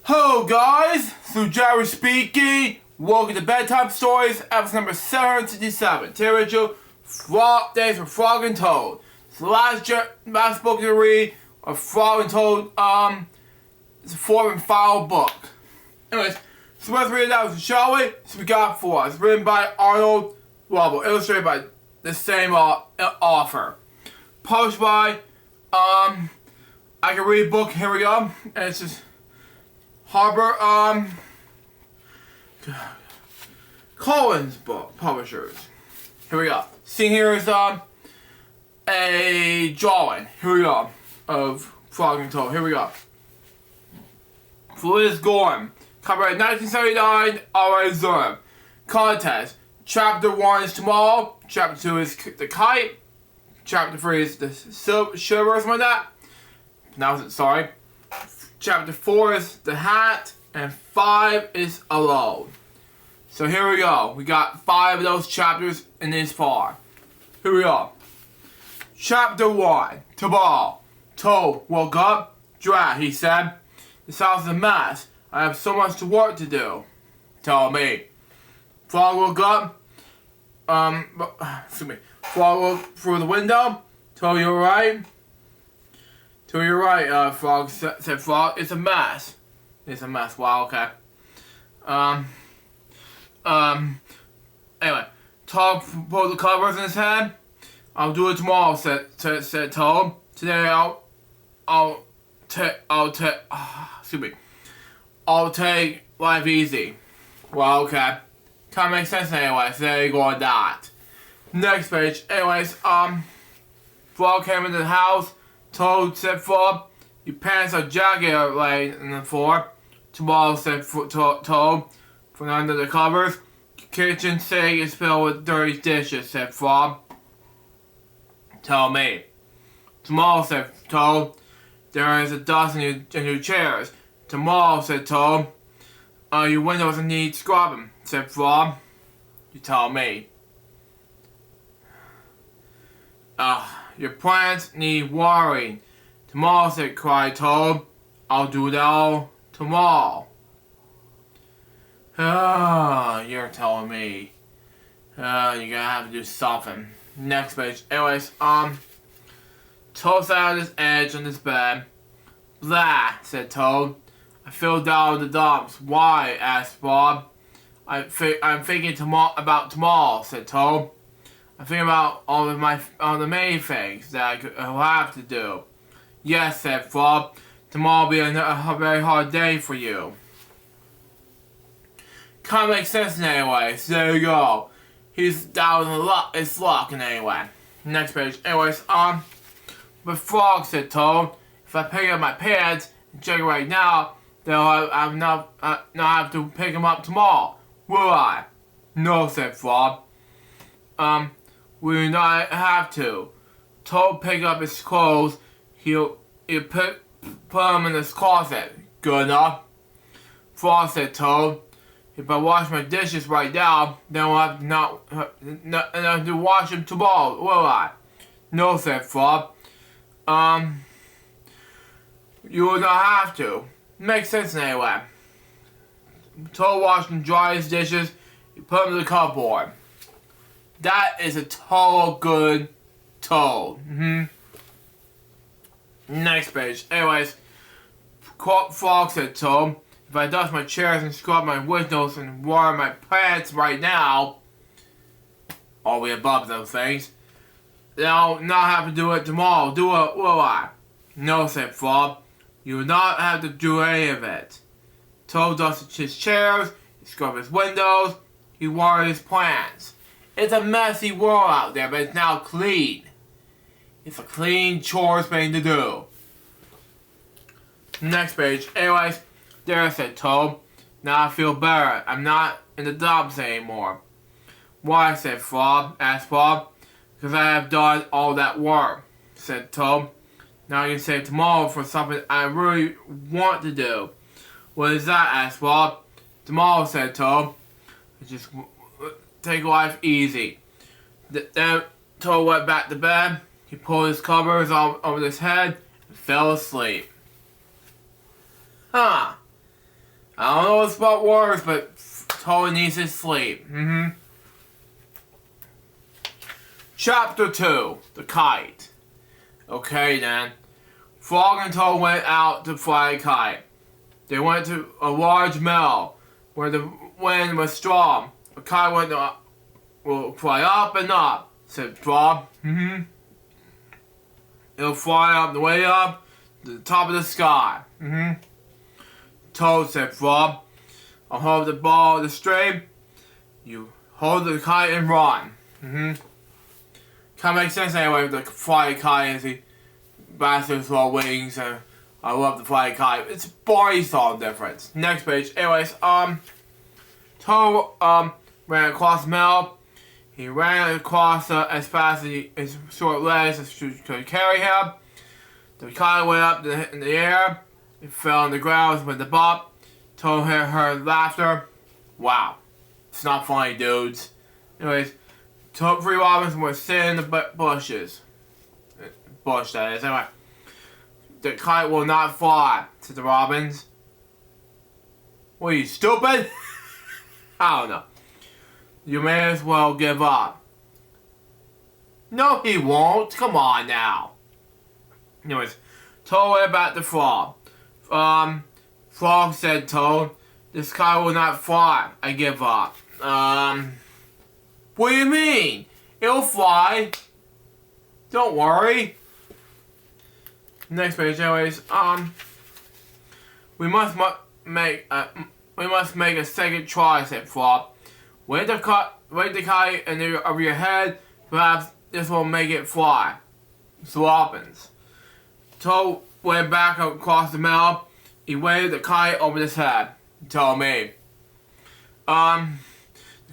Hello guys, so Jerry speaking. Welcome to Bedtime Stories, episode number 767. Today we do Days for Frog and Toad. It's the last book to read of Frog and Toad. It's the fourth and final book. Anyways, so let's read it out, shall we? So we got four. It's written by Arnold Lovell, illustrated by the same author. Published by I can read a book. Here we go, and it's just Harbor, Collins book publishers. Here we go. Seeing here is, a drawing. Here we go. Of Frog and Toad. Here we go. Liz Gorham. Copyright 1979. Already observed. Contest. Chapter 1 is tomorrow. Chapter 2 is the kite. Chapter 3 is the silver or something like that. Now is it, sorry. Chapter 4 is the hat, and 5 is alone. So here we go. We got 5 of those chapters in this far. Here we go. Chapter 1. Tomorrow. Toad woke up. Drat, he said. This house is a mess. I have so much work to do. Tell me. Frog woke up. Excuse me. Frog woke through the window. Told you alright? So you're right, Frog said Frog. It's a mess. It's a mess. Wow, okay. Anyway, Toad put the covers in his head. I'll do it tomorrow, said Toad. Today I'll take life easy. Well, okay. Kinda makes sense anyway, so there you go on that. Next page. Anyways, Frog came into the house. Toad said, Frog, your pants are jagged are laying on the floor. Tomorrow said Toad, from under the covers. Kitchen sink is filled with dirty dishes, said Frog. Tell me. Tomorrow said Toad, there is a dust in your chairs. Tomorrow said Toad, your windows need scrubbing, said Frog. You tell me. Your plants need watering. Tomorrow, cried Toad. I'll do that all tomorrow. You're telling me. You're gonna have to do something. Next page. Anyways, Toad sat on his edge on his bed. Blah, said Toad. I fell down in the dumps. Why? Asked Frog. I'm thinking about tomorrow, said Toad. I think about all the many things that I'll have to do. Yes, said Frog. Tomorrow will be a very hard day for you. Kinda makes sense anyway, so there you go. He's down in his luck in anyway. Next page. Anyways, but Frog, said Toad, if I pick up my pants and check it right now, then I'll not have to pick them up tomorrow, will I? No, said Frog. We do not have to. Toad picked up his clothes. He'll put them in his closet. Good enough. Frog, said Toad. If I wash my dishes right now, then I'll have to wash them tomorrow, will I? No, said Frog. You will not have to. Makes sense anyway. Toad washed and dried his dishes. He put them in the cupboard. That is a total good Toad. Next page. Anyways, Frog said Toad, if I dust my chairs and scrub my windows and water my plants right now, all the above those things, then I'll not have to do it tomorrow, will I? No, said Frog. You will not have to do any of it. Toad dusted his chairs, he scrubbed his windows, he watered his plants. It's a messy world out there, but it's now clean. It's a clean chores thing to do. Next page. Anyways, there, said Toad. Now I feel better. I'm not in the dumps anymore. Why, said Frog, asked Frog. Because I have done all that work, said Toad. Now I can save tomorrow for something I really want to do. What is that? Asked Frog. Tomorrow, said Toad. Just take life easy. Then Toad went back to bed. He pulled his covers over his head and fell asleep. Huh. I don't know what's about worse, but Toad needs to sleep. Chapter 2, The Kite. Okay then. Frog and Toad went out to fly a kite. They went to a large mill where the wind was strong. The kite will fly up and up, said Frog. It'll fly up the way up to the top of the sky. Toad, said Frog. I'll hold the ball of the string. You hold the kite and run. Kind of makes sense anyway. The fly a kite as he bastards with wings, and I love the fly a kite. It's body style difference. Next page. Anyways, Toad ran across the mill. He ran across as fast as his short legs could carry him. The kite went up in the air. It fell on the ground with the bop. Toad heard laughter. Wow. It's not funny, dudes. Anyways, Toad 3 robins were sitting in the bushes. Bush, that is. Anyway. The kite will not fly, said the robins. What are you, stupid? I don't know. You may as well give up. No, he won't. Come on now. Anyways, Toad went back to Frog. Frog, said Toad, this kite will not fly. I give up. What do you mean? It'll fly. Don't worry. Next page, anyways. We must make a second try, said Frog. Wait the kite over your head. Perhaps this will make it fly. So happens. Toad went back across the mill. He waved the kite over his head. He told me. The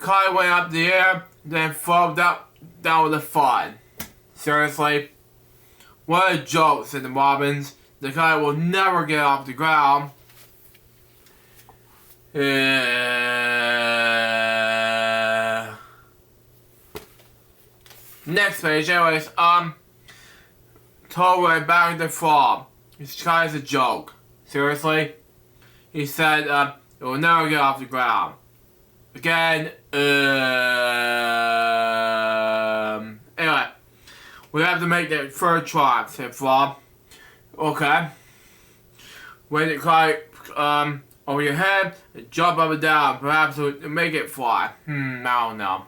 kite went up the air, then flew down with a thud. Seriously? What a joke, said the robins. The kite will never get off the ground. Next page, anyways, Toad went back to Frog. This kite is a joke. Seriously? He said, it will never get off the ground. Again, anyway, we have to make that third try, said Frog. Okay. Wait the kite, over your head, and jump up and down. Perhaps it'll make it fly. I don't know.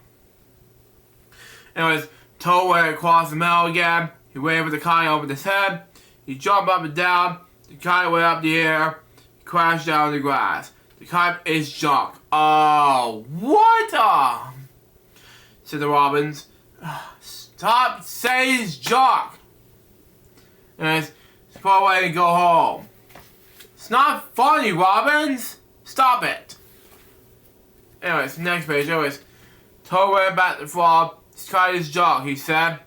Anyways, Toad went across the mill again. He waved the kite over his head. He jumped up and down. The kite went up the air. He crashed down in the grass. The kite is junk. Oh, what? Said the robins. Stop saying it's junk. Anyways, it's far away and go home. It's not funny, robins. Stop it. Anyways, next page. Anyways, Toad went back to Frog. This kite is junk, he said.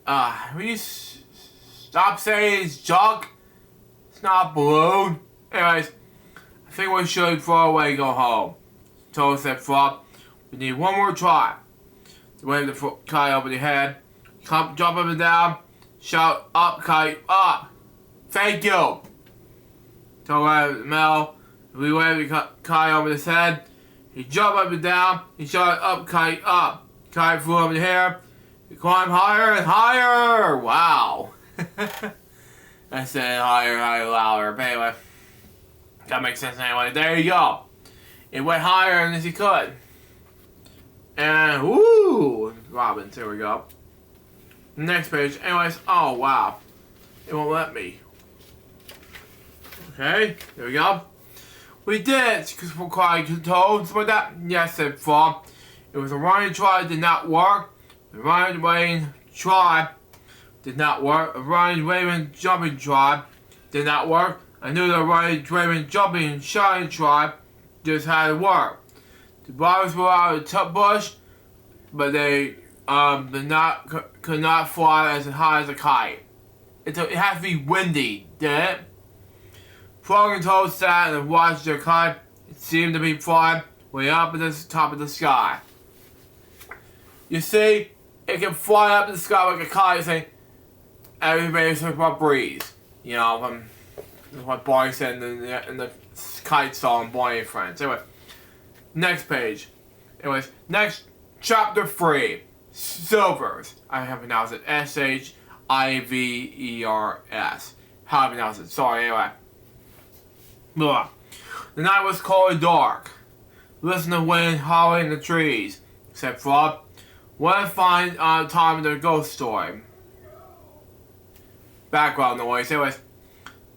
Will you stop saying it's junk? It's not a balloon. Anyways, I think we should throw away and go home. Toad said, Frog, we need one more try. He waved the kite over the head. Jump up and down. Shout, up, kite, up. Thank you. Toad went to the mill. We waved the kite over his head. He jumped up and down. He shouted, up, kite, up. Kite flew over the air. He climbed higher and higher. Wow. I said higher, higher, louder. But anyway, that makes sense anyway. There you go. It went higher as he could. And woo, robins. Here we go. Next page. Anyways, oh wow, it won't let me. Okay, there we go. We did it because we're quite told something like that. Yes, said Frog. It was a running try, did not work. The running, waving try did not work. A running, waving, jumping try did not work. I knew the running, waving, jumping, shouting try just had to work. The robins were out of the bush, but they could not fly as high as a kite. It has to be windy, did it? Frog and Toad sat and watched their kite. It seemed to be flying way up at the top of the sky. You see, it can fly up in the sky like a kite, saying, everybody's talking about breeze. You know, that's what Barney said in the Kite saw and Bonnie and friends. Anyway, next page. Anyways, next chapter 3. Silvers. I have pronounced it Shivers. How I pronounce it? Sorry. Anyway. Blah. The night was cold and dark. Listen to wind howling in the trees, said Frog. What a fine time in the ghost story. Background noise. Anyways,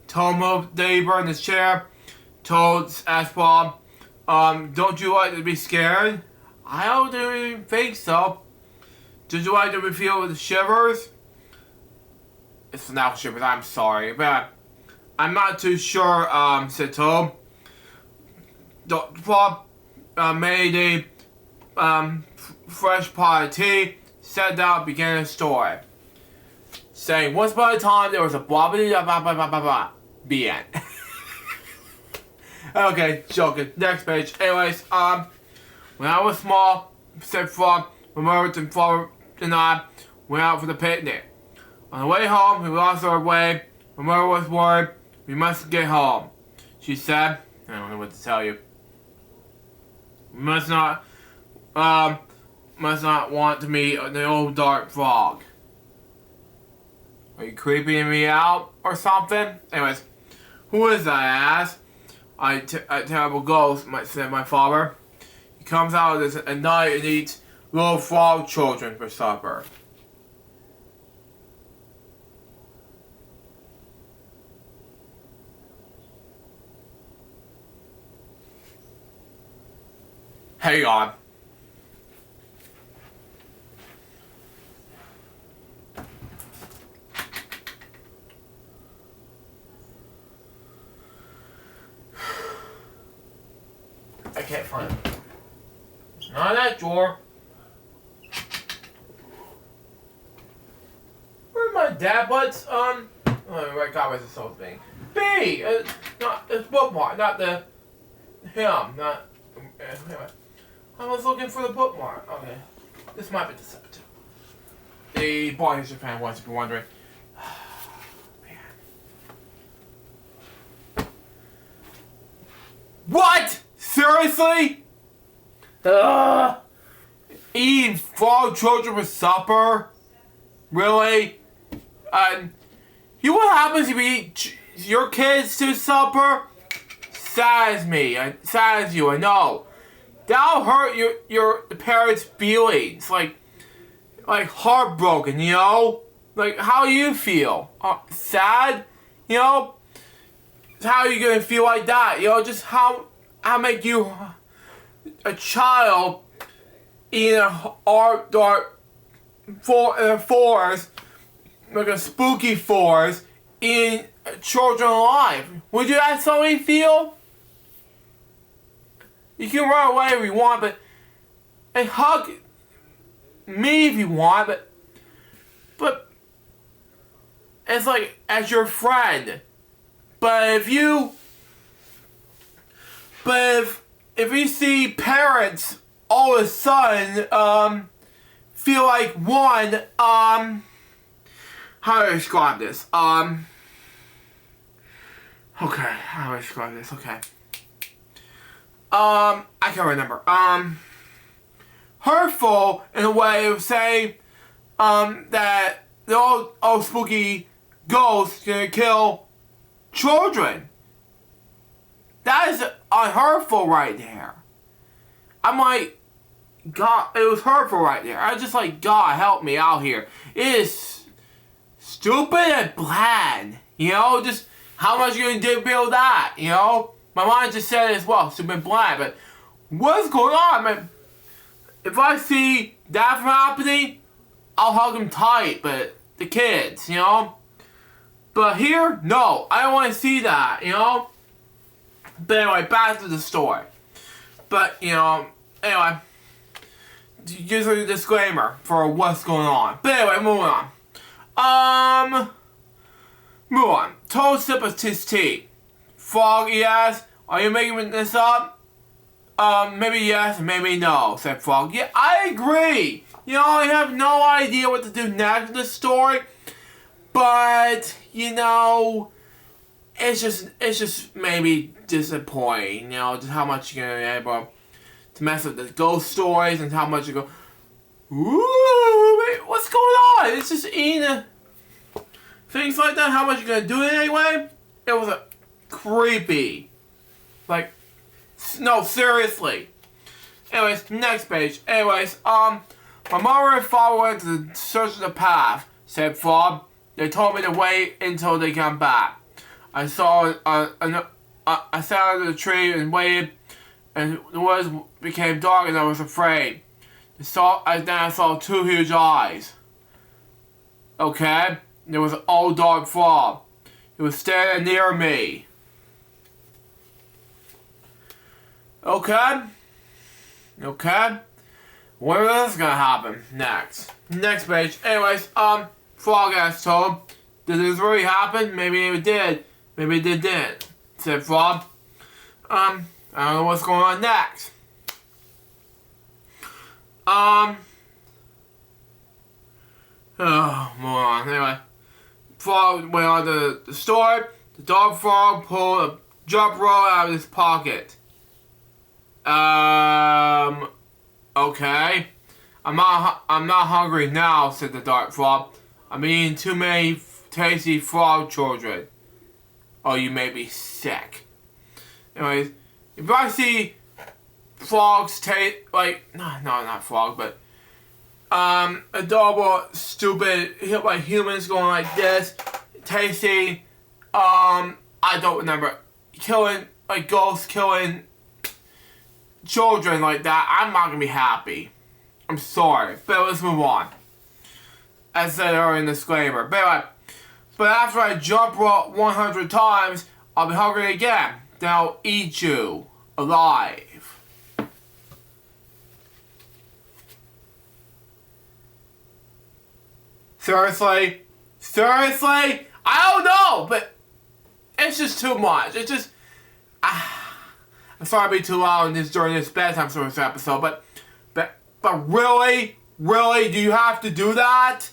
Toad moved deeper in his chair. Toad asked Frog, don't you like to be scared? I don't really think so. Did you like to feel the shivers? It's not shivers, I'm sorry. But I'm not too sure, said Toad. Frog made a fresh pot of tea, sat down, began a story. Saying, once upon a time there was a blah blah blah blah blah blah blah. The end. Okay, joking. Next page. Anyways, when I was small, said Frog, Mermaid and Frog and I went out for the picnic. On the way home, we lost our way. Mermaid was worried. We must get home. She said, I don't know what to tell you. We must not want to meet the old dark frog. Are you creeping me out or something? Anyways, who is that? I asked. A terrible ghost, said my father. He comes out at night and eats little frog children for supper. Hang on. I can't find it. It's not in that drawer. Where's my dad butts? Right, God, what's this whole thing? B! Not the bookmark, not the him, not. Anyway. I was looking for the bookmark. Okay. This might be deceptive. The Boy History fan wants to be wondering. Man. What? Seriously? Eating frog children for supper? Really? You know what happens if you eat your kids to supper? Saddens me. Saddens you, I know. That'll hurt your parents' feelings. Like heartbroken, you know? Like, how do you feel? Sad? You know? How are you gonna feel like that? You know, just how make you a child in a dark forest, like a spooky forest, in children alive? Would you that's how you feel? You can run away if you want, and hug me if you want, but it's like as your friend. But if you see parents all of a sudden feel like one how do I describe this? Okay, how do I describe this? Okay. I can't remember. Hurtful in a way of saying, that the old spooky ghost gonna kill children. That is hurtful right there. I'm like, God, it was hurtful right there. I was just like, God, help me out here. It is stupid and bland. You know, just how much you gonna build that, you know? My mind just said it as well, stupid blind, but what's going on, man? If I see that from happening, I'll hug them tight, but the kids, you know? But here, no, I don't want to see that, you know? But anyway, back to the story. But, you know, anyway, just a disclaimer for what's going on. But anyway, moving on. Move on. Toad sipped his tea. Frog, he asked, are you making this up? Maybe yes, maybe no, said Frog. Yeah, I agree. You know, I have no idea what to do next in the story. But, you know, it's just maybe disappointing, you know, just how much you're gonna be able to mess with the ghost stories and how much you go, ooh, wait, what's going on? It's just eating things like that. How much you're gonna do it anyway? It was a creepy. Like, no, seriously. Anyways, next page. Anyways, my mother and father went to search the path, said Frog. They told me to wait until they come back. I sat under the tree and waited, and the woods became dark and I was afraid. Then I saw two huge eyes. Okay? There was an old dog frog. He was standing near me. Okay? Okay? When is this gonna happen? Next page. Anyways, Frog asked told, did this really happen? Maybe it did. Maybe it didn't. Said Frog. I don't know what's going on next. Oh, move on. Anyway, Frog went on to the store. The dog frog pulled a jump roll out of his pocket. Okay. I'm not hungry now, said the dark frog. I'm eating too many tasty frog children. Oh, you may be sick. Anyways, if I see frogs taste like no, not frog, but adorable, stupid, like humans going like this, tasty. I don't remember killing like ghosts killing children like that. I'm not gonna be happy. I'm sorry, but let's move on. As I said earlier in the disclaimer, but after I jump rope 100 times, I'll be hungry again. Then I'll eat you alive. Seriously? Seriously? I don't know, but it's just too much. It's just... I'm sorry to be too loud during this bedtime stories episode, but really? Really? Do you have to do that?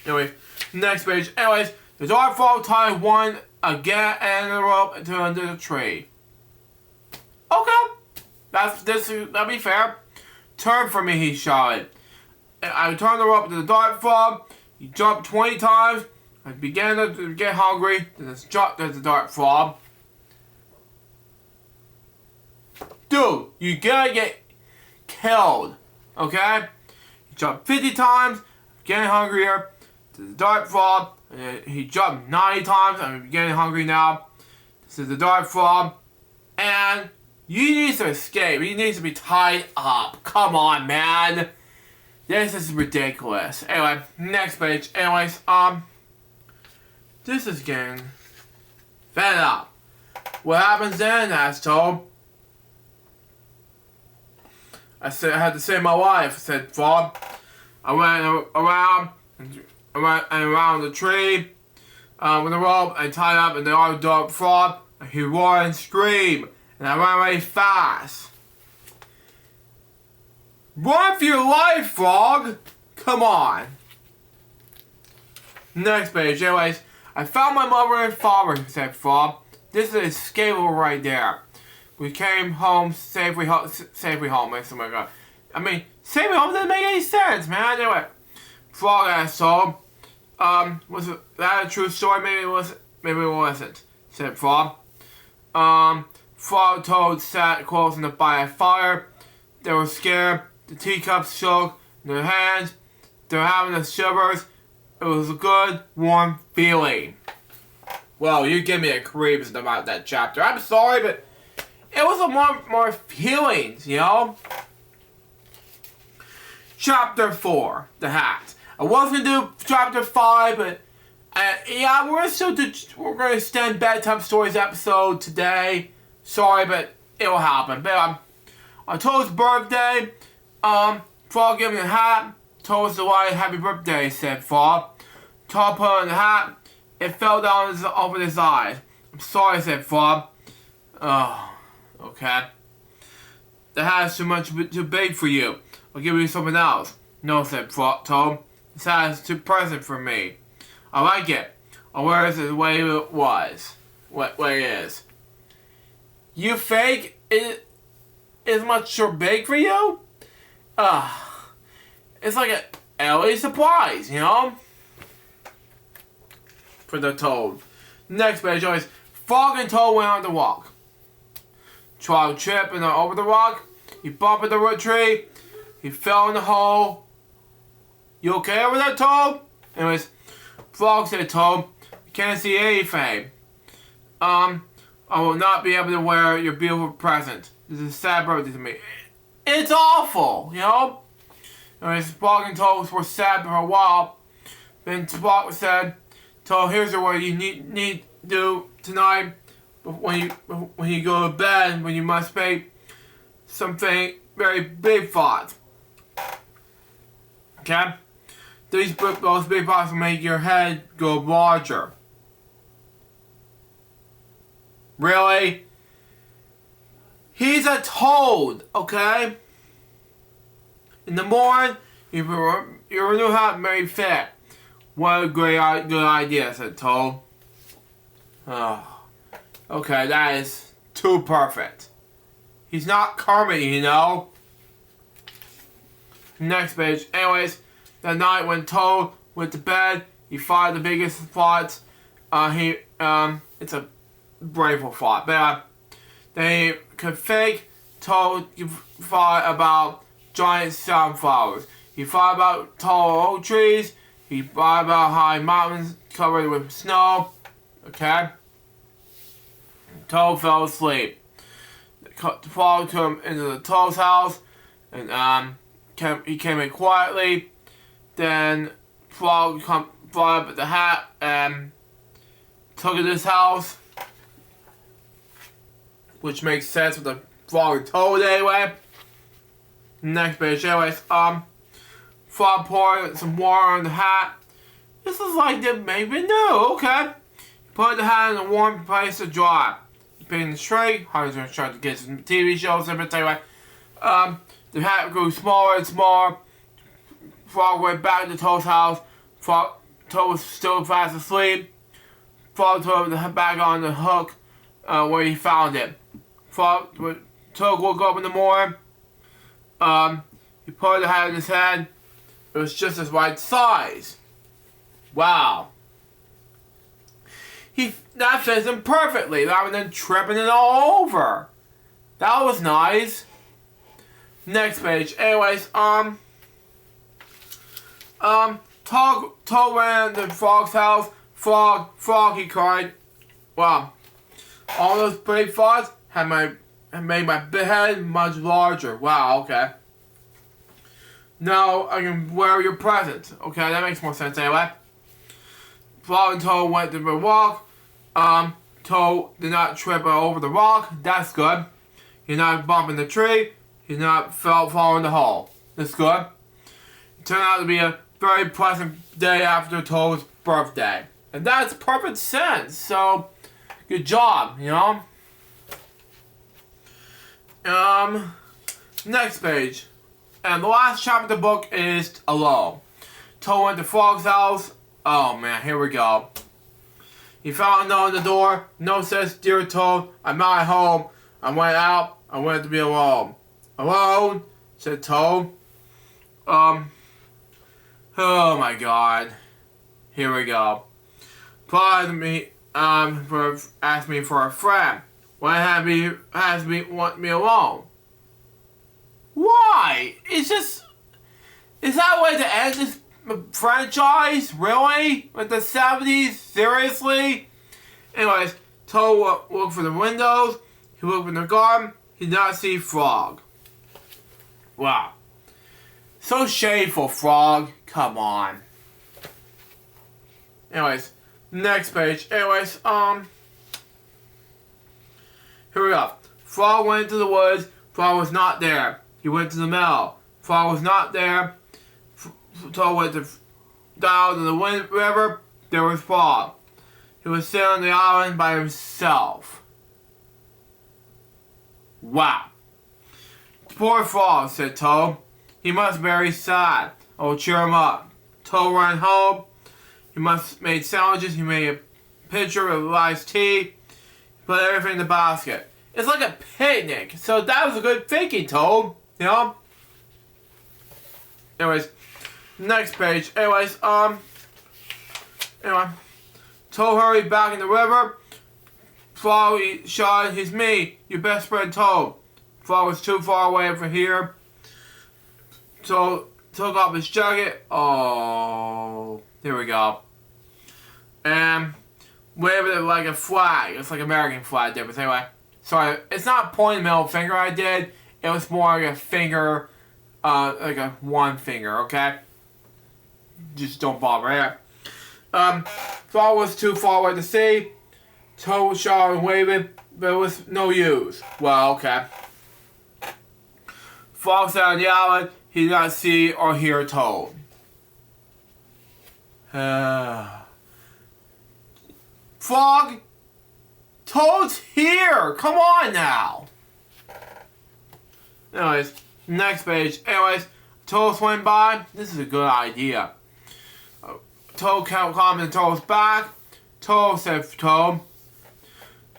Anyway, next page. Anyways, the dog frog tied one again and the rope into under the tree. Okay. That'll be fair. Turn for me, he shouted. I turned the rope to the dog frog. He jumped 20 times. I began to get hungry. Then jumped at the dog frog. Dude, you gotta get killed. Okay? He jumped 50 times. Getting hungrier. To the dart frog. He jumped 90 times. I'm getting hungry now. This is the dart frog. And you need to escape. He needs to be tied up. Come on, man. This is ridiculous. Anyway, next page. Anyways, this is getting fed up. What happens then, asshole? I had to save my life, said Frog. I went around the tree with a rope and tied up and the other dog frog. And he roared and screamed, and I ran very fast. Run for your life, Frog! Come on. Next page. Anyways, I found my mother and father, said Frog. This is escapable right there. We came home safely home. Oh my god. I mean, safely home doesn't make any sense, man. Anyway, Frog asshole. Was that a true story? Maybe it wasn't. Said Frog. Frog toad sat close by a fire. They were scared. The teacups shook in their hands. They were having the shivers. It was a good, warm feeling. Well, you give me a creeps about that chapter. I'm sorry, but it was a more feelings, you know? Chapter 4, The Hat. I was going to do Chapter 5, but yeah, we're going to extend Bedtime Stories episode today. Sorry, but it will happen. But on Toad's birthday, Frog gave me a hat. Toad said, "Why, happy birthday," said Frog. Toad put on the hat. It fell down over his eyes. "I'm sorry," said Frog. Oh, okay. The hat is too big for you. I'll give you something else. "No," said Toad. "This hat is too present for me. I like it. or where is the way it was? What way it is? You fake it is much too big for you? It's like an LA surprise, you know? For the Toad. Next page always Frog and Toad went on the walk. Frog tripped and over the rock. He bumped into the root tree. He fell in the hole. You okay over there, Toad? Anyways, Frog said, Toad, you can't see anything. I will not be able to wear your beautiful present. This is a sad birthday to me. It's awful, you know? Anyways, Frog and Toad were sad for a while. Then Frog said, Toad, here's what you need to do tonight when you go to bed, when you must make something very big thoughts. Okay? Those big thoughts will make your head go larger. Really? He's a toad, okay? In the morning, you know how to make fit. What a good idea, said Toad. Oh, okay, that is too perfect. He's not Kermit, you know. Next page. Anyways, that night when Toad went to bed, he thought the biggest thoughts. It's a braveful thought, but they could fake. Toad thought about giant sunflowers. He thought about tall oak trees. He thought about high mountains covered with snow. Okay. Toad fell asleep. The frog took him into the Toad's house, and he came in quietly. Then Frog brought up the hat and took it to his house, which makes sense with the Frog and Toad anyway. Next page, anyways, Frog poured some water on the hat. This is like the maybe new, okay. He put the hat in a warm place to dry. He paid in the straight. Hardy's gonna try to get some TV shows and everything. Anyway, the hat grew smaller and smaller. Frog went back to Toad's house. Toad was still fast asleep. Frog put the hat back on the hook where he found it. Toad woke up in the morning. He put the hat in his head. It was just his right size. Wow. That fits him perfectly rather than tripping it all over. That was nice. Next page. Anyways, Toad ran to Frog's house. Frog, he cried. Wow. All those big thoughts have made my head much larger. Wow, okay. Now I can wear your present. Okay, that makes more sense anyway. Frog and Toad went to the walk. Toad did not trip over the rock. That's good. He did not bump in the tree. He did not fall in the hole. That's good. It turned out to be a very pleasant day after Toad's birthday. And that's perfect sense. So, good job, you know? Next page. And the last chapter of the book is alone. Toad went to Frog's house. Oh man, here we go. He found a note on the door. Note says, Dear Toad, I'm not at home. I went out. I wanted to be alone. Alone? Said Toad. Oh my god. Here we go. Asked me for a friend. Why has me want me alone? Why? Is that a way to end this franchise? Really? With the 70s? Seriously? Anyways, Toad looked for the windows. He looked in the garden. He did not see Frog. Wow. So shameful, Frog. Come on. Anyways, next page. Anyways, here we go. Frog went into the woods. Frog was not there. He went to the mill. Frog was not there. Toad went down to the river. There was Frog. He was sitting on the island by himself. Wow. Poor Frog, said Toad. He must be very sad. I will cheer him up. Toad ran home. He must made sandwiches. He made a pitcher of iced tea. Put everything in the basket. It's like a picnic. So that was a good thinking, Toad. You know? Anyways, next page. Anyways, anyway. Toad hurried back in the river. Frog shot his me. Your best friend Toad. Frog was too far away from here. So took off his jacket. Oh, here we go. And waved it like a flag. It's like American flag difference. Anyway, sorry, it's not pointing middle finger I did. It was more like a finger, like a one finger. Okay, just don't bother. Yeah. Frog was too far away to see. Toad shot and waved, but it was no use. Well, okay. Frog sat on the island. He did not see or hear Toad. Frog, Toad's here. Come on now. Anyways, next page. Anyways, Toad swam by. This is a good idea. Toad climbed in Toad's back. Toad said, Toad,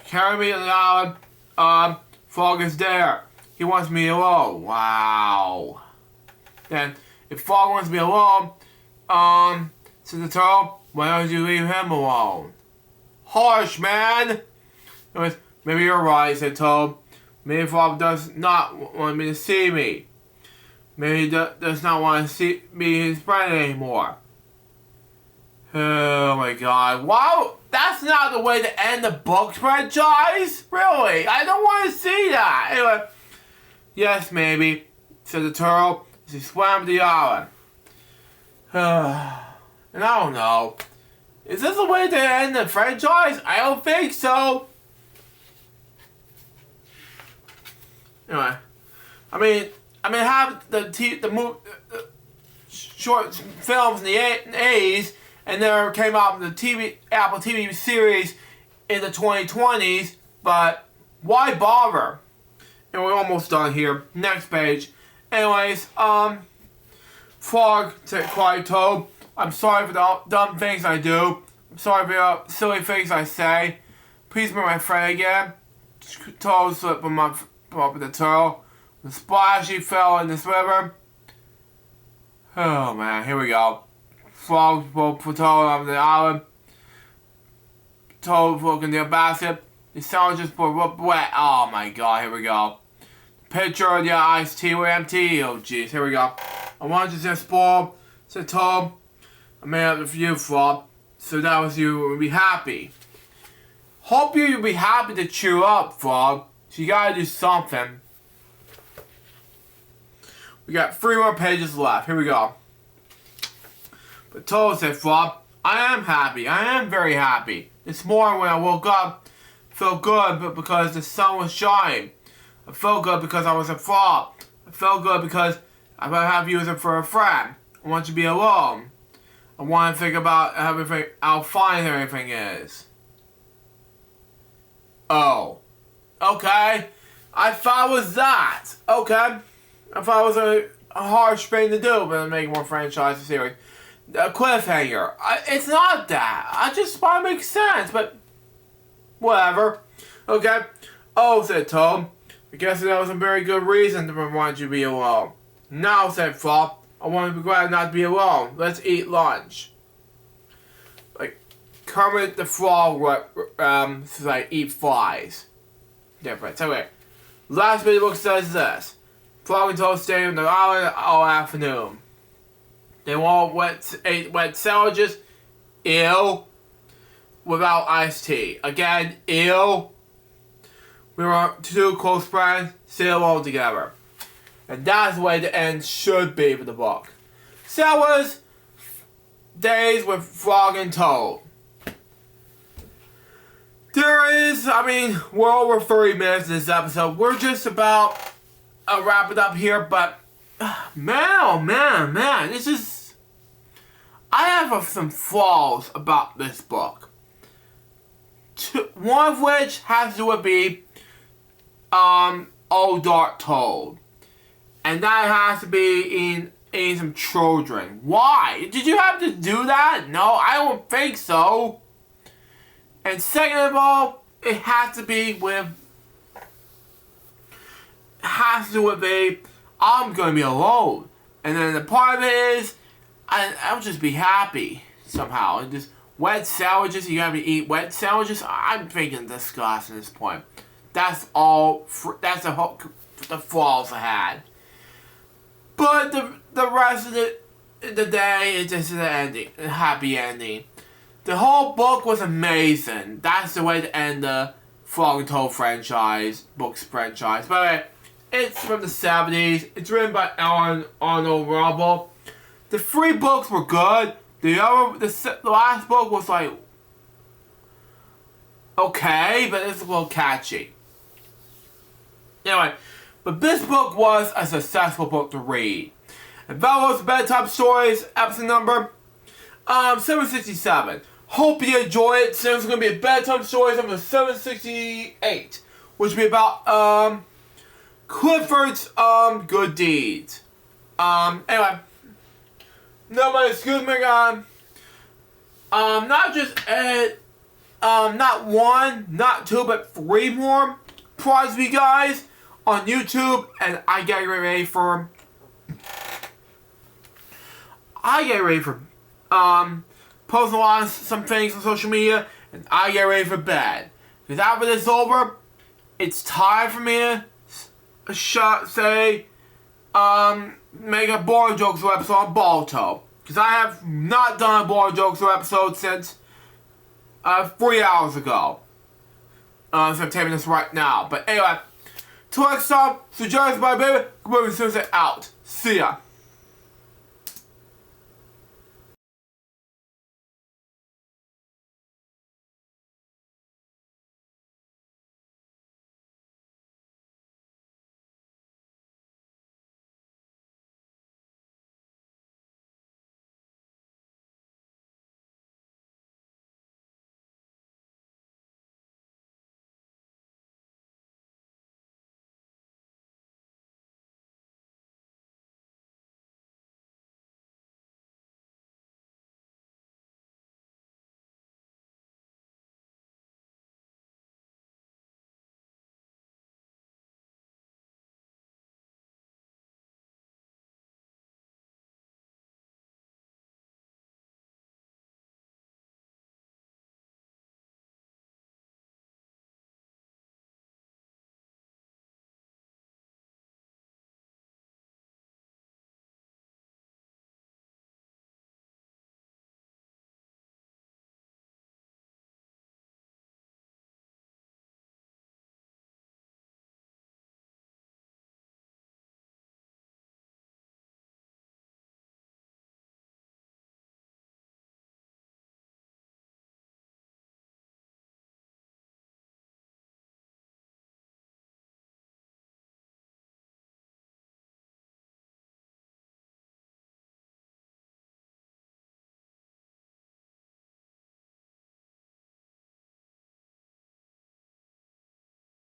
carry me to the island. Frog is there. He wants me alone. Wow. Then, if Frog wants me alone, said the Toad, why don't you leave him alone? Harsh, man. Anyways, maybe you're right, said Toad. Maybe Frog does not want me to see me. Maybe he does not want to see me his friend anymore. Oh my god. Wow, that's not the way to end the book franchise? Really? I don't want to see that. Anyway, yes, maybe, said the turtle as he swam to the island. And I don't know. Is this the way to end the franchise? I don't think so. Anyway, I mean, have the short films in the 80s, and there came out the Apple TV series in the 2020s. But why bother? And we're almost done here. Next page. Anyways, Frog said, quiet Toad. I'm sorry for the dumb things I do. I'm sorry for the silly things I say. Please be my friend again. Toad slipped from the turtle. The splash, he fell in this river. Oh man, here we go. Frog put Toad on the island. Toad broke in the basket. The sandwiches were wet. Oh my god, here we go. Pitcher of the iced tea were empty. Oh jeez, here we go. I wanted to just spoil, said Toad. I made up for you, Frog. So that was you would be happy. Hope you'll be happy to cheer up, Frog. So you gotta do something. We got 3 more pages left. Here we go. But Toad said, Frog, I am happy. I am very happy. This morning when I woke up, I felt good but because the sun was shining. I felt good because I was a frog. I felt good because I have you for a friend. I want you to be alone. I want to think about everything, how fine everything is. Oh. Okay. I thought it was that. Okay. I thought it was a harsh thing to do, but make more franchise series. A cliffhanger. It's not that. I just want to make sense, but whatever. Okay. Oh, said Toad. I guess that was a very good reason to want you to be alone. Now, said Frog, I want to be glad not to be alone. Let's eat lunch. Like, Kermit the Frog, like, eat flies. Different. So, anyway, last bit of the book says this. Frog and Toad stayed on the island all afternoon. They all ate wet sandwiches. Ew. Without iced tea. Again, ew. We were 2 close friends, stay alone together. And that's the way the end should be for the book. So that was Days with Frog and Toad. There is, we're over 30 minutes in this episode. We're just about wrap it up here, but man, oh man, this is... I have some flaws about this book. One of which has to be Old Dark Toad. And that has to be in eating some children. Why? Did you have to do that? No, I don't think so. And second of all, it has to be with... I'm gonna be alone. And then the part of it is, I'll just be happy somehow. And just wet sandwiches, you have to eat wet sandwiches? I'm thinking disgusting at this point. That's all, that's the flaws I had. But the rest of the day, it just is an ending, a happy ending. The whole book was amazing. That's the way to end the Frog and Toad books franchise. By the way, it's from the 70s. It's written by Alan Arnold Roble. The 3 books were good. The last book was like, okay, but it's a little catchy. Anyway, but this book was a successful book to read. And that was Bedtime Stories, episode number 767. Hope you enjoy it. Soon it's going to be a Bedtime Stories number 768, which will be about Clifford's good deeds. Anyway, nobody, excuse me, not just not 1, not 2, but 3 more prize for you guys on YouTube, and I get ready for posting some things on social media, and I get ready for bed. Because after this is over, it's time for me to make a boring jokes episode on Balto. Because I have not done a boring jokes episode since 3 hours ago. So I'm taping this right now. But anyway, till next time, so John's my baby, we'll be soon out. See ya.